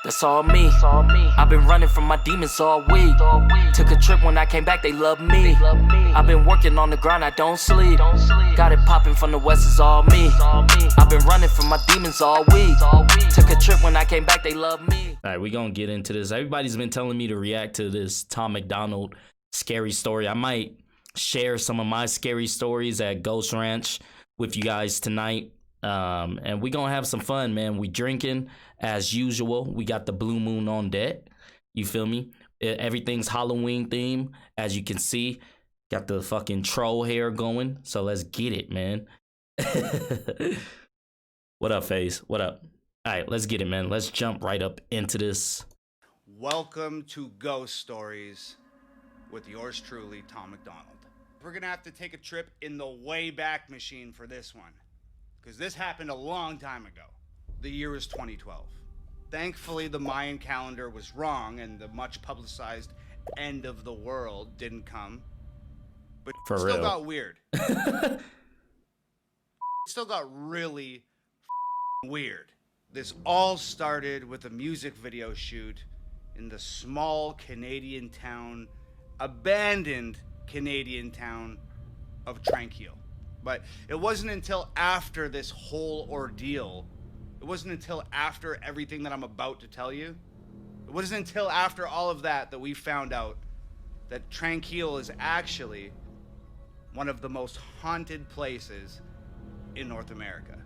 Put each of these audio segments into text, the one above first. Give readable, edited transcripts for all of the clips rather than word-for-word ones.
That's all me. I've been running from my demons all week. Took a trip, when I came back, they love me. I've been working on the grind, I don't sleep. Got it popping from the west, it's all me. I've been running from my demons all week. Took a trip, when I came back, they love me. All right, we gonna get into this. Everybody's been telling me to react to this Tom MacDonald scary story. I might share some of my scary stories at Ghost Ranch with you guys tonight. And we gonna have some fun, man. We drinking as usual. We got the blue moon on deck. You feel me? Everything's Halloween theme, as you can see. Got the fucking troll hair going. So let's get it, man. What up, FaZe? What up? All right, let's get it, man. Let's jump right up into this. Welcome to Ghost Stories with yours truly, Tom MacDonald. We're gonna have to take a trip in the Wayback Machine for this one, because this happened a long time ago. The year was 2012. Thankfully, the Mayan calendar was wrong and the much publicized end of the world didn't come. But For it still real. got weird. It still got really weird. This all started with a music video shoot in the small Canadian town, abandoned Canadian town of Tranquil. But it wasn't until after this whole ordeal, it wasn't until after everything that I'm about to tell you, it wasn't until after all of that that we found out that Tranquil is actually one of the most haunted places in North America.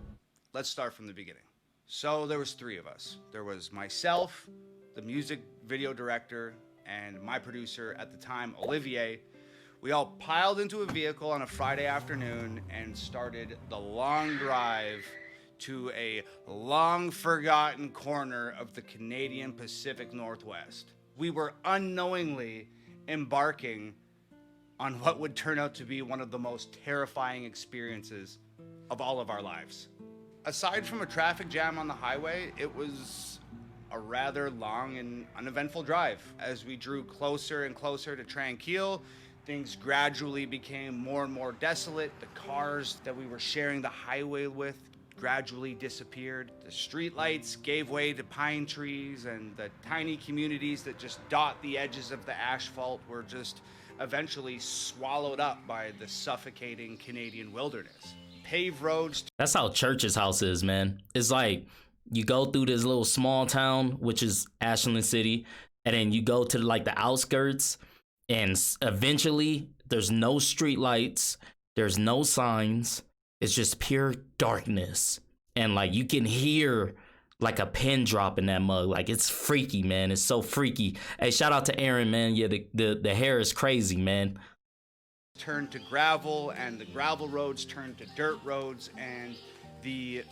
Let's start from the beginning. So there was three of us. There was myself, the music video director, and my producer at the time, Olivier. We all piled into a vehicle on a Friday afternoon and started the long drive to a long forgotten corner of the Canadian Pacific Northwest. We were unknowingly embarking on what would turn out to be one of the most terrifying experiences of all of our lives. Aside from a traffic jam on the highway, it was a rather long and uneventful drive. As we drew closer and closer to Tranquil, things gradually became more and more desolate. The cars that we were sharing the highway with gradually disappeared. The streetlights gave way to pine trees, and the tiny communities that just dot the edges of the asphalt were just eventually swallowed up by the suffocating Canadian wilderness. Paved roads. That's how Church's house is, man. It's like you go through this little small town, which is Ashland City, and then you go to like the outskirts, and eventually there's no street lights, there's no signs, it's just pure darkness. And like you can hear like a pin drop in that mug. Like it's freaky, man. It's so freaky. Hey, shout out to Aaron, man. Yeah, the hair is crazy, man. Turned to gravel, and the gravel roads turned to dirt roads, and the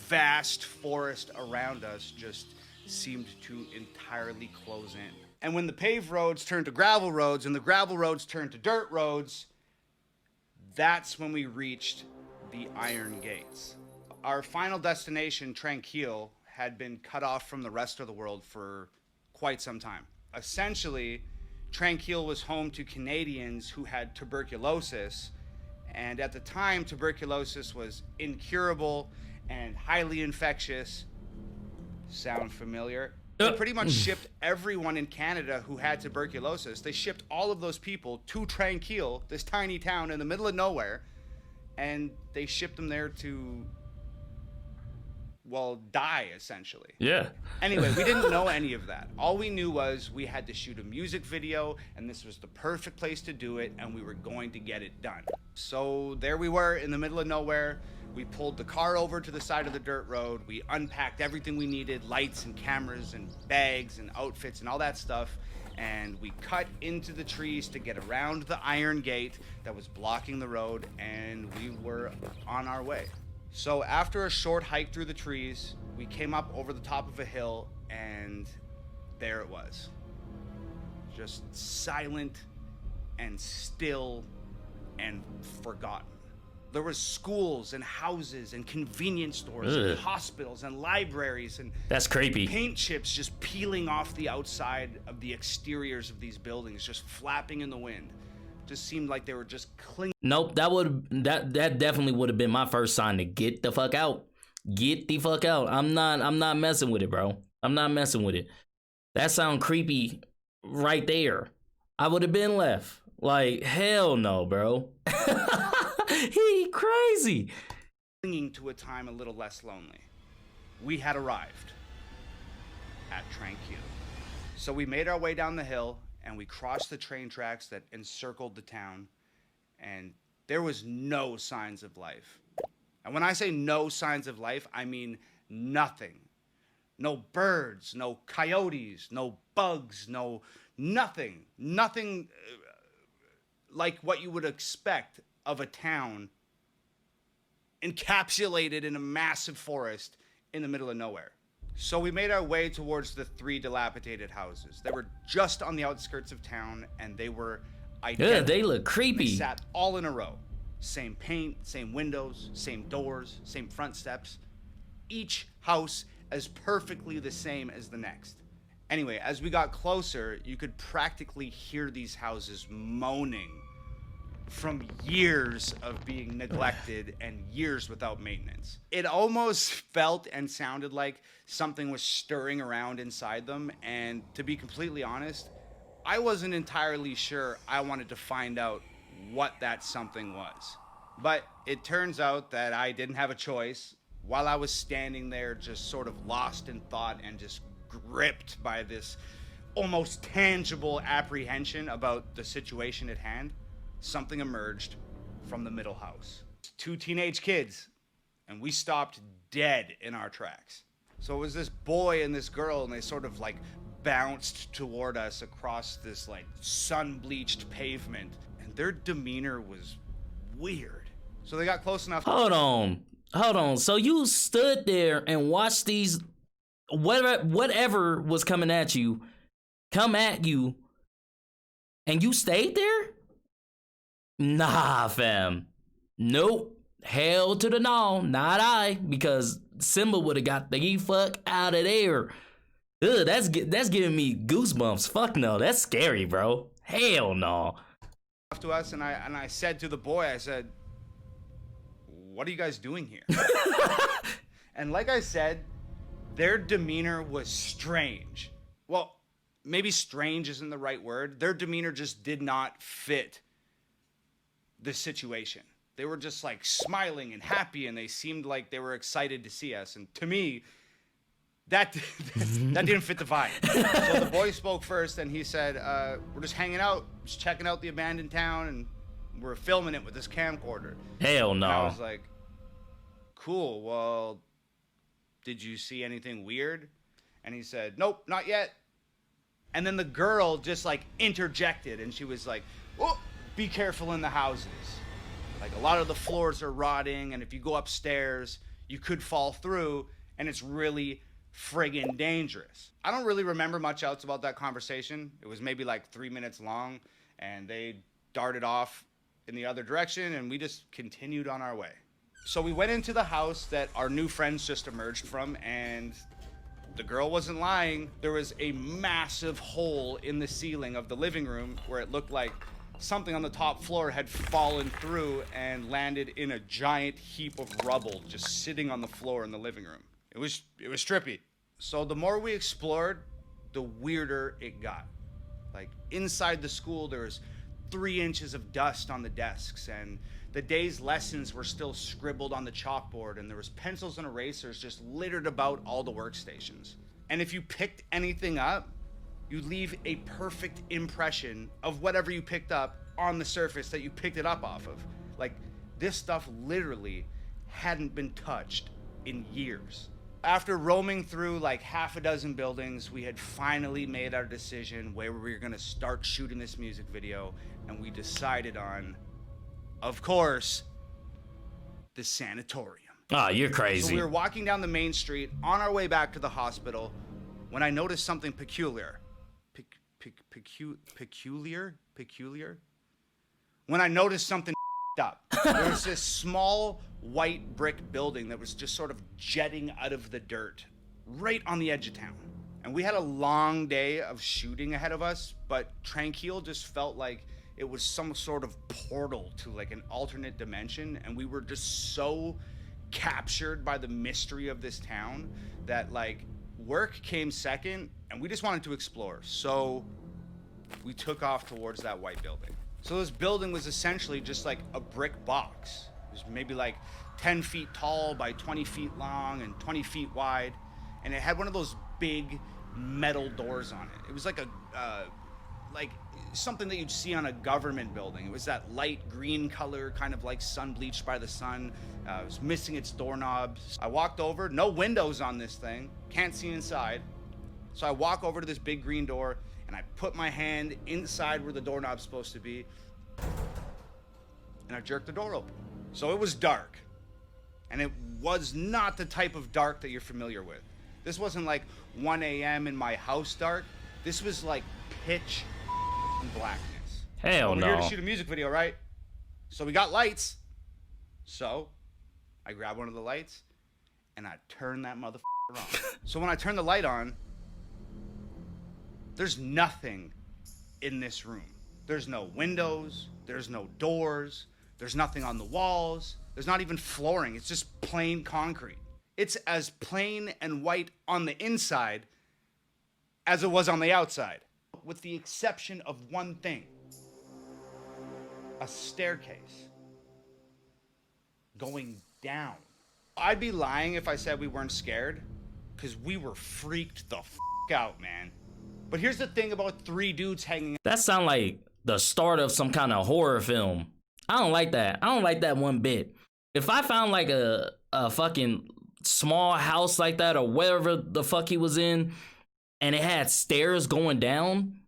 vast forest around us just seemed to entirely close in. And when the paved roads turned to gravel roads and the gravel roads turned to dirt roads, that's when we reached the Iron Gates. Our final destination, Tranquil, had been cut off from the rest of the world for quite some time. Essentially, Tranquil was home to Canadians who had tuberculosis, and at the time, tuberculosis was incurable and highly infectious. Sound familiar? They pretty much shipped everyone in Canada who had tuberculosis. They shipped all of those people to Tranquil, this tiny town in the middle of nowhere, and they shipped them there to, well, die, essentially. Yeah. Anyway, we didn't know any of that. All we knew was we had to shoot a music video, and this was the perfect place to do it, and we were going to get it done. So there we were in the middle of nowhere. We pulled the car over to the side of the dirt road. We unpacked everything we needed, lights and cameras and bags and outfits and all that stuff. And we cut into the trees to get around the iron gate that was blocking the road, and we were on our way. So after a short hike through the trees, we came up over the top of a hill, and there it was. Just silent and still and forgotten. There was schools and houses and convenience stores and hospitals and libraries and That's creepy. paint chips just peeling off the outside of the exteriors of these buildings, just flapping in the wind. Just seemed like they were just clinging. Nope, that definitely would have been my first sign to get the fuck out. Get the fuck out. I'm not messing with it, bro. I'm not messing with it. That sound creepy right there. I would have been left. Like, hell no, bro. He crazy. Clinging to a time a little less lonely. We had arrived at Tranquil. So we made our way down the hill and we crossed the train tracks that encircled the town, and there was no signs of life. And when I say no signs of life, I mean nothing. No birds, no coyotes, no bugs, nothing like what you would expect of a town encapsulated in a massive forest in the middle of nowhere. So we made our way towards the 3 dilapidated houses. They were just on the outskirts of town, and they were identical. Yeah, they look creepy. They sat all in a row. Same paint, same windows, same doors, same front steps. Each house as perfectly the same as the next. Anyway, as we got closer, you could practically hear these houses moaning from years of being neglected and years without maintenance. It almost felt and sounded like something was stirring around inside them, and to be completely honest, I wasn't entirely sure I wanted to find out what that something was. But it turns out that I didn't have a choice. While I was standing there just sort of lost in thought and just gripped by this almost tangible apprehension about the situation at hand, something emerged from the middle house. 2 teenage kids, and we stopped dead in our tracks. So it was this boy and this girl, and they sort of like bounced toward us across this like sun-bleached pavement, and their demeanor was weird. So they got close enough. Hold on. So you stood there and watched these whatever was coming at you come at you, and you stayed there? Nah, fam. Nope. Hell to the no. Not I. Because Simba would have got the fuck out of there. Ugh, that's giving me goosebumps. Fuck no. That's scary, bro. Hell no. To us, and I said to the boy, I said, "What are you guys doing here?" And like I said, their demeanor was strange. Well, maybe strange isn't the right word. Their demeanor just did not fit the situation. They were just like smiling and happy, and they seemed like they were excited to see us. And to me, that didn't fit the vibe. So the boy spoke first, and he said, "We're just hanging out, just checking out the abandoned town, and we're filming it with this camcorder." Hell no. And I was like, "Cool, well, did you see anything weird?" And he said, "Nope, not yet." And then the girl just like interjected, and she was like, "Oh, be careful in the houses. Like, a lot of the floors are rotting, and if you go upstairs, you could fall through, and it's really friggin' dangerous." I don't really remember much else about that conversation. It was maybe like 3 minutes long, and they darted off in the other direction, and we just continued on our way. So we went into the house that our new friends just emerged from, and the girl wasn't lying. There was a massive hole in the ceiling of the living room where it looked like something on the top floor had fallen through and landed in a giant heap of rubble just sitting on the floor in the living room. It was trippy. So the more we explored, the weirder it got. Like, inside the school, there was 3 inches of dust on the desks, and the day's lessons were still scribbled on the chalkboard, and there was pencils and erasers just littered about all the workstations. And if you picked anything up, you'd leave a perfect impression of whatever you picked up on the surface that you picked it up off of. Like, this stuff literally hadn't been touched in years. After roaming through like half a dozen buildings, we had finally made our decision where we were gonna start shooting this music video, and we decided on, of course, the sanatorium. Oh, you're crazy. So we were walking down the main street on our way back to the hospital when I noticed something peculiar. Peculiar? When I noticed something up. There was this small white brick building that was just sort of jetting out of the dirt right on the edge of town. And we had a long day of shooting ahead of us, but Tranquil just felt like it was some sort of portal to like an alternate dimension, and we were just so captured by the mystery of this town that like work came second, and we just wanted to explore. So we took off towards that white building. So this building was essentially just like a brick box. It was maybe like 10 feet tall by 20 feet long and 20 feet wide. And it had one of those big metal doors on it. It was like like something that you'd see on a government building. It was that light green color, kind of like sun bleached by the sun. It was missing its doorknobs. I walked over, no windows on this thing, can't see inside. So I walk over to this big green door and I put my hand inside where the doorknob's supposed to be, and I jerked the door open. So it was dark, and it was not the type of dark that you're familiar with. This wasn't like 1 a.m. in my house dark. This was like pitch blackness. Hell no. We're here to shoot a music video, right? So we got lights. So I grab one of the lights and I turn that motherfucker on. So when I turn the light on, there's nothing in this room. There's no windows, there's no doors, there's nothing on the walls, there's not even flooring. It's just plain concrete. It's as plain and white on the inside as it was on the outside, with the exception of one thing: a staircase going down. I'd be lying if I said we weren't scared, because we were freaked the f out, man. But here's the thing about three dudes hanging. That sound like the start of some kind of horror film. I don't like that. I don't like that one bit. If I found like a fucking small house like that or wherever the fuck he was in, and it had stairs going down,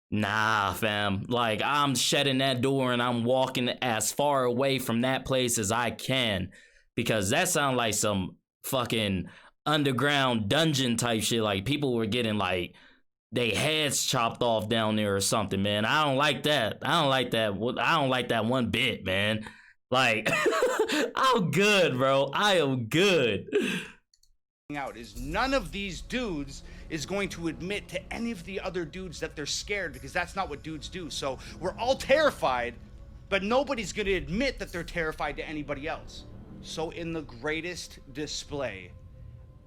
nah, fam. Like, I'm shutting that door and I'm walking as far away from that place as I can, because that sounds like some fucking underground dungeon type shit. Like, people were getting like they heads chopped off down there or something, man. I don't like that. I don't like that. I don't like that one bit, man. Like, I'm good, bro. I am good. Out is none of these dudes is going to admit to any of the other dudes that they're scared, because that's not what dudes do. So we're all terrified, but nobody's going to admit that they're terrified to anybody else. So in the greatest display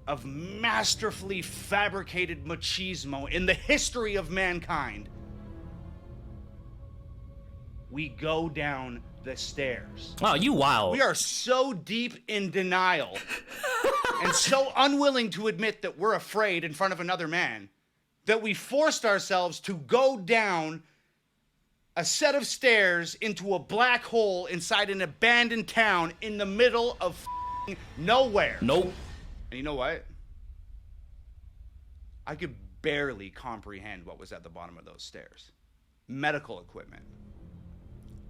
of masterfully fabricated machismo in the history of mankind, we go down the stairs. Oh, you wild. We are so deep in denial and so unwilling to admit that we're afraid in front of another man that we forced ourselves to go down a set of stairs into a black hole inside an abandoned town in the middle of nowhere. Nope. And you know what? I could barely comprehend what was at the bottom of those stairs. Medical equipment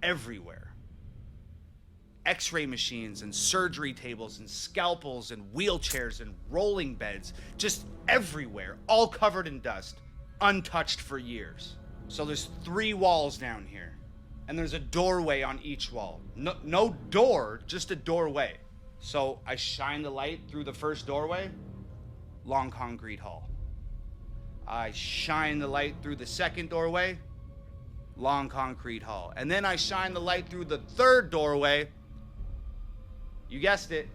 everywhere. X-ray machines and surgery tables and scalpels and wheelchairs and rolling beds, just everywhere, all covered in dust, untouched for years. So there's 3 walls down here, and there's a doorway on each wall. No door, just a doorway. So I shine the light through the first doorway, long concrete hall. I shine the light through the second doorway, long concrete hall. And then I shine the light through the third doorway, you guessed it,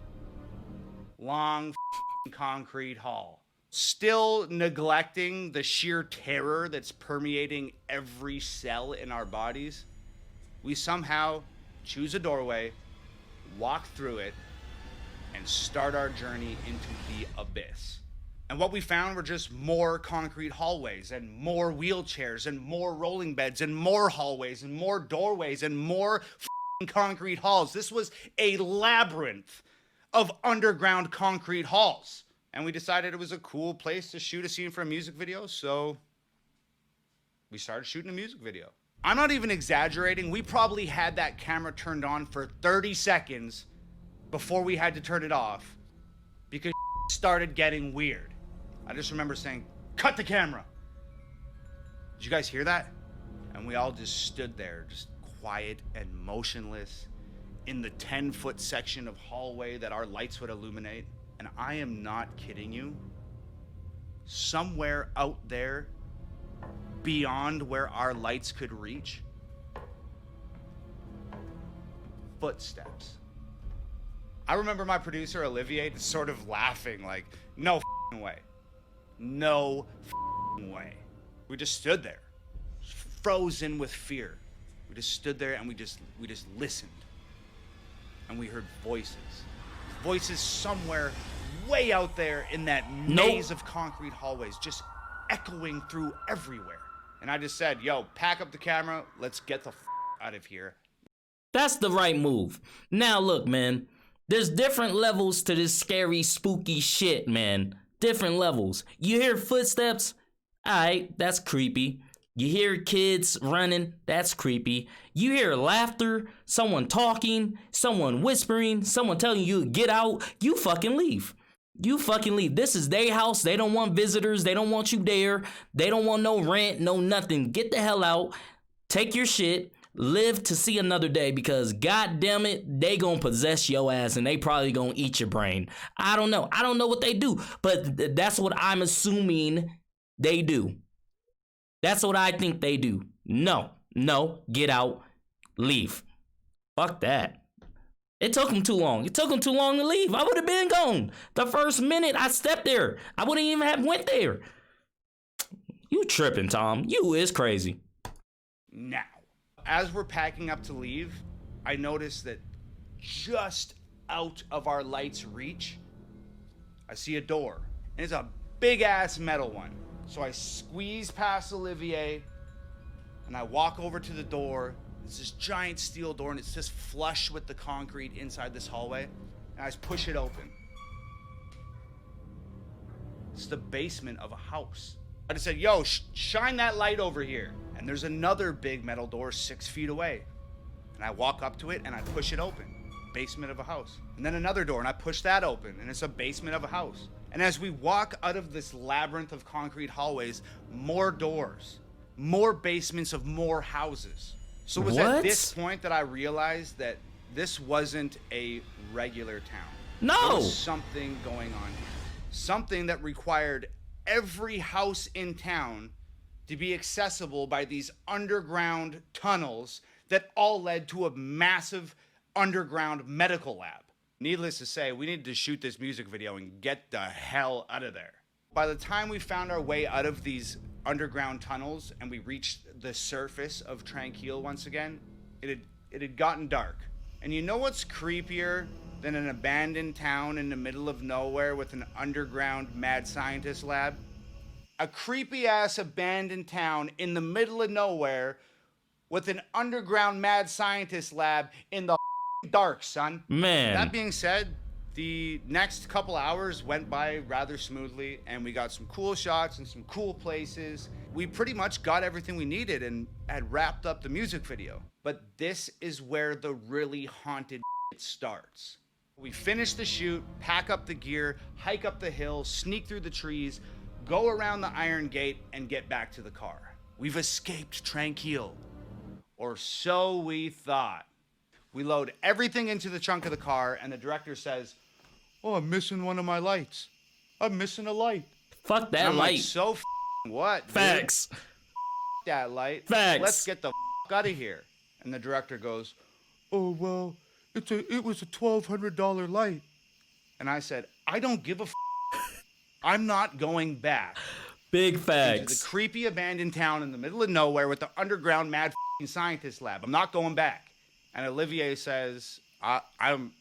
long concrete hall. Still neglecting the sheer terror that's permeating every cell in our bodies, we somehow choose a doorway, walk through it, and start our journey into the abyss. And what we found were just more concrete hallways and more wheelchairs and more rolling beds and more hallways and more doorways and more concrete halls. This was a labyrinth of underground concrete halls. And we decided it was a cool place to shoot a scene for a music video, so we started shooting a music video. I'm not even exaggerating. We probably had that camera turned on for 30 seconds before we had to turn it off, because started getting weird. I just remember saying, "Cut the camera." Did you guys hear that? And we all just stood there, just quiet and motionless in the 10-foot section of hallway that our lights would illuminate. And I am not kidding you. Somewhere out there, beyond where our lights could reach, footsteps. I remember my producer, Olivier, sort of laughing like, "No way." No way. We just stood there, frozen with fear. We just stood there and we just listened. And we heard voices. Voices somewhere way out there in that maze of concrete hallways, just echoing through everywhere. And I just said, yo, pack up the camera, let's get the out of here. That's the right move. Now look, man, there's different levels to this scary, spooky shit, man. Different levels. You hear footsteps? Alright, that's creepy. You hear kids running? That's creepy. You hear laughter, someone talking, someone whispering, someone telling you to get out. You fucking leave. You fucking leave. This is their house. They don't want visitors. They don't want you there. They don't want no rent, no nothing. Get the hell out. Take your shit. Live to see another day, because god damn it, they gonna possess your ass and they probably gonna eat your brain. I don't know. I don't know what they do, but that's what I'm assuming they do. That's what I think they do. No, get out, leave. Fuck that. It took them too long. It took them too long to leave. I would have been gone. The first minute I stepped there, I wouldn't even have went there. You tripping, Tom. You is crazy. Now, as we're packing up to leave, I noticed that just out of our light's reach, I see a door. And it's a big-ass metal one. So I squeeze past Olivier, and I walk over to the door. It's this giant steel door, and it's just flush with the concrete inside this hallway. And I just push it open. It's the basement of a house. I just said, yo, shine that light over here. And there's another big metal door 6 feet away. And I walk up to it and I push it open. Basement of a house. And then another door and I push that open, and it's a basement of a house. And as we walk out of this labyrinth of concrete hallways, more doors, more basements of more houses. So it was at this point that I realized that this wasn't a regular town. No! There was something going on here. Something that required every house in town to be accessible by these underground tunnels that all led to a massive underground medical lab. Needless to say, we needed to shoot this music video and get the hell out of there. By the time we found our way out of these underground tunnels and we reached the surface of Tranquille once again, it had gotten dark. And you know what's creepier than an abandoned town in the middle of nowhere with an underground mad scientist lab? A creepy-ass abandoned town in the middle of nowhere with an underground mad scientist lab in the dark, son. Man. That being said, the next couple hours went by rather smoothly, and we got some cool shots and some cool places. We pretty much got everything we needed and had wrapped up the music video. But this is where the really haunted starts. We finish the shoot, pack up the gear, hike up the hill, sneak through the trees, go around the iron gate, and get back to the car. We've escaped Tranquille. Or so we thought. We load everything into the trunk of the car, and the director says, oh, I'm missing one of my lights. I'm missing a light. Fuck that and I'm light. Like, so what, dude? Facts. That light. Facts. Let's get the out of here. And the director goes, oh, well, it was a $1,200 light. And I said, I don't give a I'm not going back. Big facts. Into the creepy abandoned town in the middle of nowhere with the underground mad scientist lab. I'm not going back. And Olivier says, I'm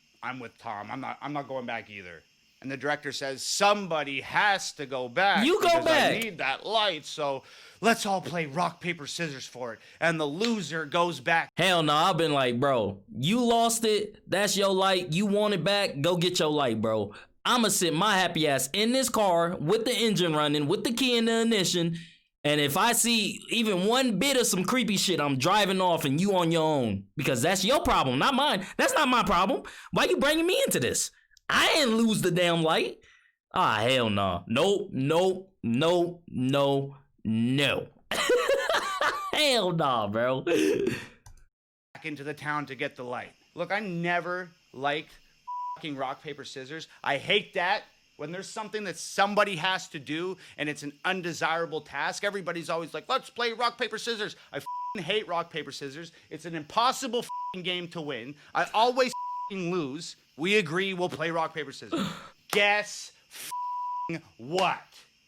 with Tom. I'm not going back either. And the director says, somebody has to go back. You go back. I need that light, so let's all play rock, paper, scissors for it. And the loser goes back. Hell no, I've been like, bro, you lost it. That's your light. You want it back? Go get your light, bro. I'ma sit my happy ass in this car with the engine running, with the key in the ignition. And if I see even one bit of some creepy shit, I'm driving off and you on your own. Because that's your problem, not mine. That's not my problem. Why you bringing me into this? I didn't lose the damn light. Ah, hell no. Nope. No. Hell no, bro. Back into the town to get the light. Look, I never liked fucking rock, paper, scissors. I hate that. When there's something that somebody has to do and it's an undesirable task, everybody's always like, let's play rock, paper, scissors. I hate rock, paper, scissors. It's an impossible game to win. I always lose. We agree we'll play rock, paper, scissors. Guess what?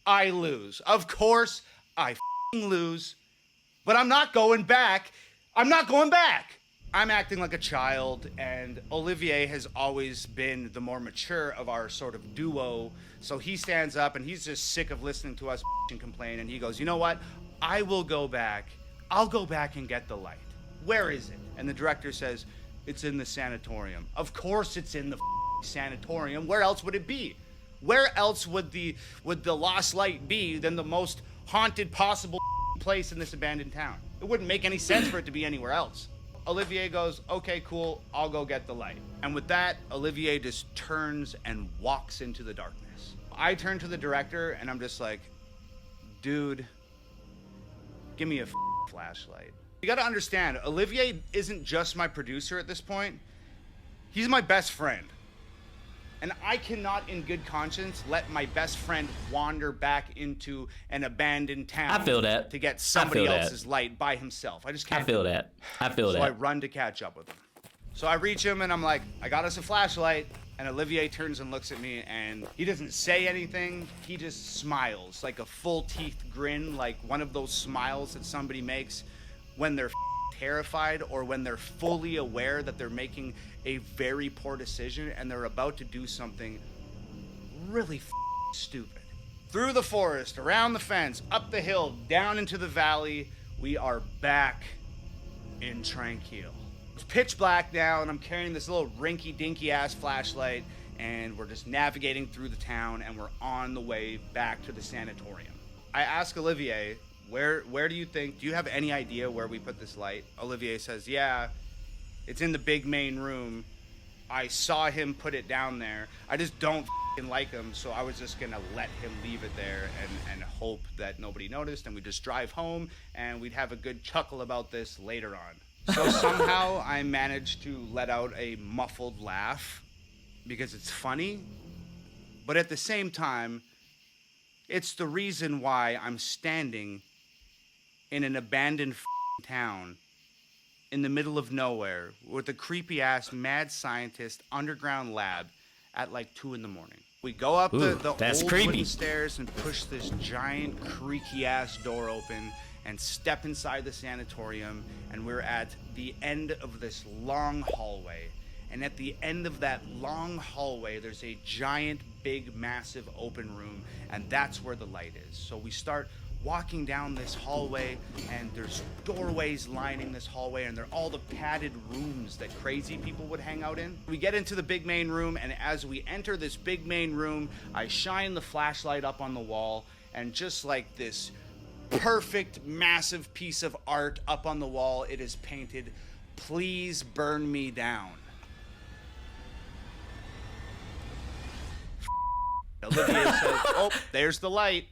I lose. Of course, I f***ing lose. But I'm not going back. I'm not going back. I'm acting like a child, and Olivier has always been the more mature of our sort of duo. So he stands up, and he's just sick of listening to us and complain, and he goes, you know what? I will go back. I'll go back and get the light. Where is it? And the director says, it's in the sanatorium. Of course it's in the sanatorium. Where else would it be? Where else would the lost light be than the most haunted possible place in this abandoned town? It wouldn't make any sense for it to be anywhere else. Olivier goes, okay, cool, I'll go get the light. And with that, Olivier just turns and walks into the darkness. I turn to the director and I'm just like, dude, give me a flashlight. You gotta understand, Olivier isn't just my producer at this point. He's my best friend. And I cannot, in good conscience, let my best friend wander back into an abandoned town. I feel that. To get somebody else's light by himself. I just can't. I feel that. So I run to catch up with him. So I reach him and I'm like, I got us a flashlight. And Olivier turns and looks at me and he doesn't say anything. He just smiles, like a full teeth grin, like one of those smiles that somebody makes when they're terrified or when they're fully aware that they're making a very poor decision and they're about to do something really stupid. Through the forest, around the fence, up the hill, down into the valley, we are back in Tranquil. It's pitch black now and I'm carrying this little rinky-dinky ass flashlight and we're just navigating through the town and we're on the way back to the sanatorium. I ask Olivier, where do you think, do you have any idea where we put this light? Olivier says, yeah, it's in the big main room. I saw him put it down there. I just don't like him, so I was just gonna let him leave it there and hope that nobody noticed and we'd just drive home and we'd have a good chuckle about this later on. So somehow I managed to let out a muffled laugh because it's funny, but at the same time, it's the reason why I'm standing in an abandoned town in the middle of nowhere with a creepy ass mad scientist underground lab at like 2 a.m. We go up the old wooden stairs and push this giant creaky ass door open and step inside the sanatorium, and we're at the end of this long hallway. And at the end of that long hallway, there's a giant, big, massive open room, and that's where the light is. So we start walking down this hallway, and there's doorways lining this hallway, and they're all the padded rooms that crazy people would hang out in. We get into the big main room, and as we enter this big main room, I shine the flashlight up on the wall, and just like this perfect, massive piece of art up on the wall, it is painted, "Please burn me down." Olivier says, oh, there's the light.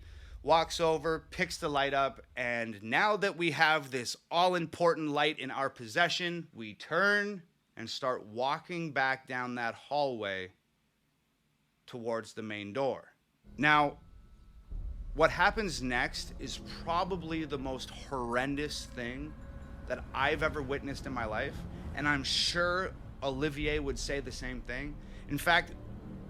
Walks over, picks the light up, and now that we have this all-important light in our possession, we turn and start walking back down that hallway towards the main door. Now, what happens next is probably the most horrendous thing that I've ever witnessed in my life, and I'm sure Olivier would say the same thing. In fact,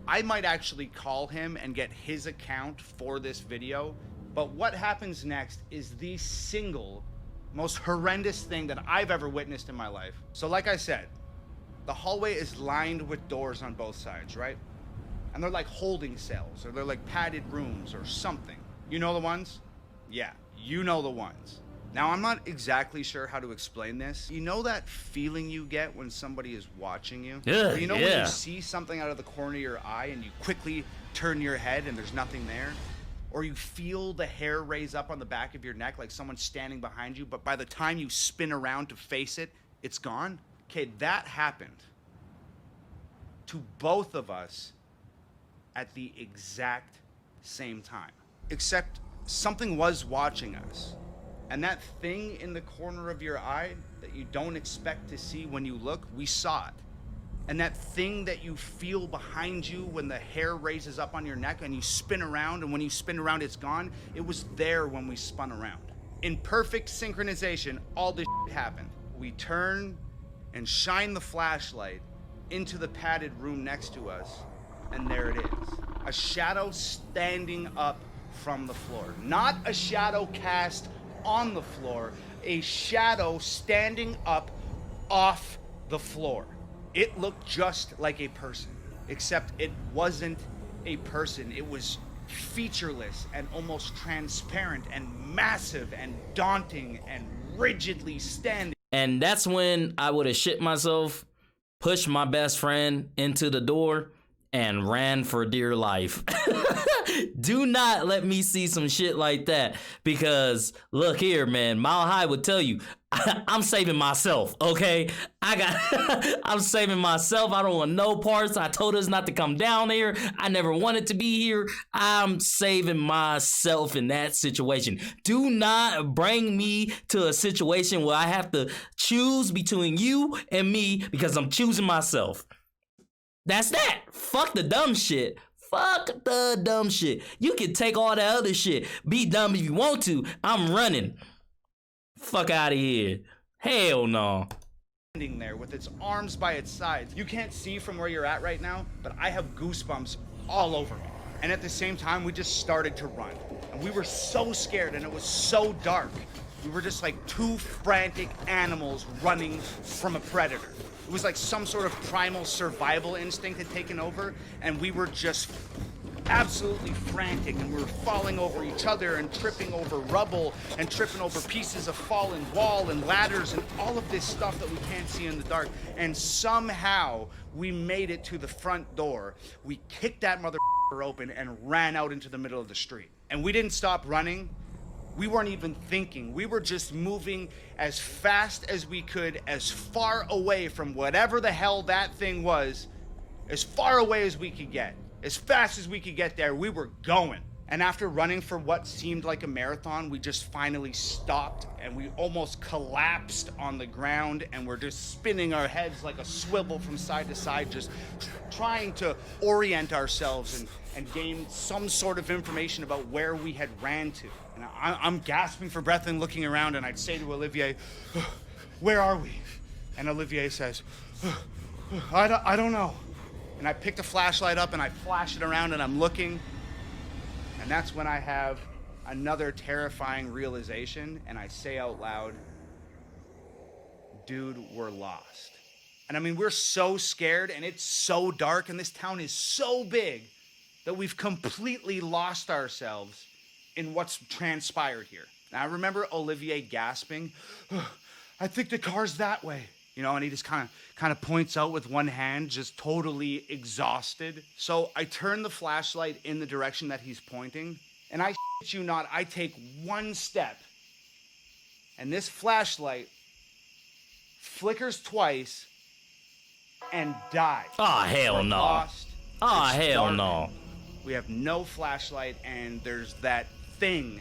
I might actually call him and get his account for this video, but what happens next is the single most horrendous thing that I've ever witnessed in my life. So like I said, the hallway is lined with doors on both sides, right? And they're like holding cells, or they're like padded rooms or something. You know the ones? Yeah, you know the ones. Now, I'm not exactly sure how to explain this. You know that feeling you get when somebody is watching you? Yeah, or you know when you see something out of the corner of your eye and you quickly turn your head and there's nothing there? Or you feel the hair raise up on the back of your neck like someone's standing behind you, but by the time you spin around to face it, it's gone? Okay, that happened to both of us at the exact same time. Except something was watching us. And that thing in the corner of your eye that you don't expect to see when you look, we saw it. And that thing that you feel behind you when the hair raises up on your neck and you spin around, and when you spin around it's gone, it was there when we spun around. In perfect synchronization, all this happened. We turn and shine the flashlight into the padded room next to us, and there it is. A shadow standing up from the floor. Not a shadow cast on the floor, a shadow standing up off the floor. It looked just like a person, except it wasn't a person. It was featureless and almost transparent and massive and daunting and rigidly standing. And that's when I would have shit myself, pushed my best friend into the door, and ran for dear life. Do not let me see some shit like that, because look here, man, Mile High would tell you, I'm saving myself, okay? I'm saving myself. I don't want no parts. I told us not to come down here. I never wanted to be here. I'm saving myself in that situation. Do not bring me to a situation where I have to choose between you and me, because I'm choosing myself. That's that. Fuck the dumb shit. Fuck the dumb shit. You can take all that other shit. Be dumb if you want to. I'm running. Fuck out of here. Hell no. Standing there with its arms by its sides. You can't see from where you're at right now, but I have goosebumps all over me. And at the same time, we just started to run. And we were so scared, and it was so dark. We were just like two frantic animals running from a predator. It was like some sort of primal survival instinct had taken over, and we were just absolutely frantic, and we were falling over each other and tripping over rubble and tripping over pieces of fallen wall and ladders and all of this stuff that we can't see in the dark. And somehow we made it to the front door. We kicked that motherfucker open and ran out into the middle of the street. And we didn't stop running. We weren't even thinking. We were just moving as fast as we could, as far away from whatever the hell that thing was, as far away as we could get. As fast as we could get there, we were going. And after running for what seemed like a marathon, we just finally stopped, and we almost collapsed on the ground, and we're just spinning our heads like a swivel from side to side, just trying to orient ourselves and gain some sort of information about where we had ran to. And I'm gasping for breath and looking around, and I'd say to Olivier, where are we? And Olivier says, I don't know. And I picked a flashlight up and I flash it around and I'm looking. And that's when I have another terrifying realization, and I say out loud, dude, we're lost. And I mean, we're so scared, and it's so dark, and this town is so big that we've completely lost ourselves in what's transpired here. And I remember Olivier gasping, I think the car's that way. You know, and he just kind of points out with one hand, just totally exhausted. So I turn the flashlight in the direction that he's pointing, and I shit you not, I take one step, and this flashlight flickers twice and dies. Oh, hell no. Lost. Oh, It's hell dark. no. We have no flashlight, and there's that thing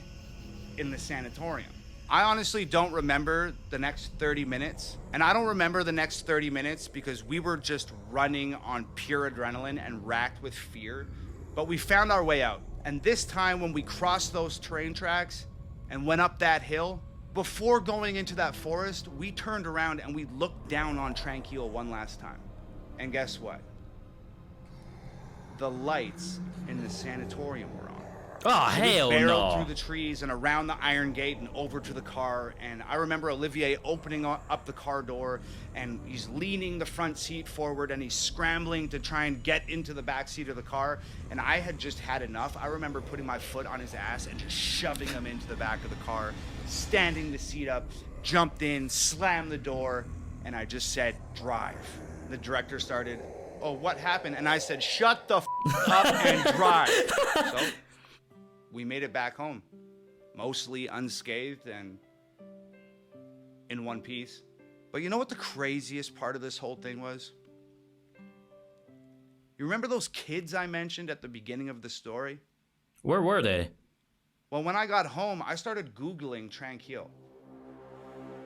in the sanatorium. I honestly don't remember the next 30 minutes. And I don't remember the next 30 minutes because we were just running on pure adrenaline and racked with fear. But we found our way out. And this time when we crossed those train tracks and went up that hill, before going into that forest, we turned around and we looked down on Tranquil one last time. And guess what? The lights in the sanatorium were on. Oh, So we hell barreled no. through the trees and around the iron gate and over to the car. And I remember Olivier opening up the car door, and he's leaning the front seat forward and he's scrambling to try and get into the back seat of the car. And I had just had enough. I remember putting my foot on his ass and just shoving him into the back of the car, standing the seat up, jumped in, slammed the door, and I just said, drive. The director started, oh, what happened? And I said, shut the up and drive. So we made it back home, mostly unscathed and in one piece. But you know what the craziest part of this whole thing was? You remember those kids I mentioned at the beginning of the story? Where were they? Well, when I got home, I started Googling Tranquil.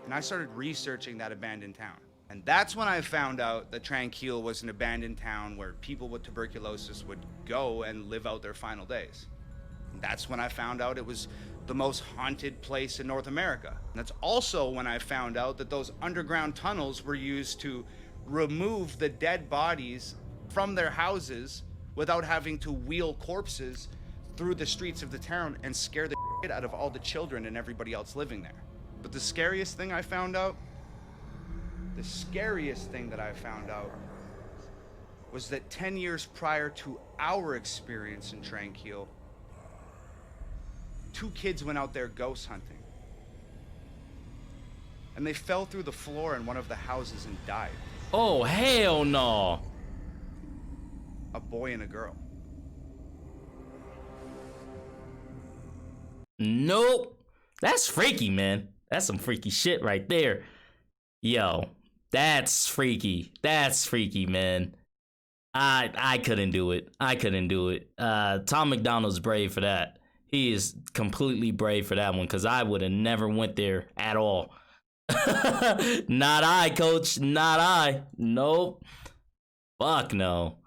And I started researching that abandoned town. And that's when I found out that Tranquil was an abandoned town where people with tuberculosis would go and live out their final days. That's when I found out it was the most haunted place in North America. And that's also when I found out that those underground tunnels were used to remove the dead bodies from their houses without having to wheel corpses through the streets of the town and scare the shit out of all the children and everybody else living there. But the scariest thing I found out, was that 10 years prior to our experience in Tranquil, 2 kids went out there ghost hunting. And they fell through the floor in one of the houses and died. Oh, hell no. A boy and a girl. Nope. That's freaky, man. That's some freaky shit right there. Yo, that's freaky. That's freaky, man. I couldn't do it. I couldn't do it. Tom MacDonald's brave for that. He is completely brave for that one, because I would have never went there at all. Not I, coach. Not I. Nope. Fuck no.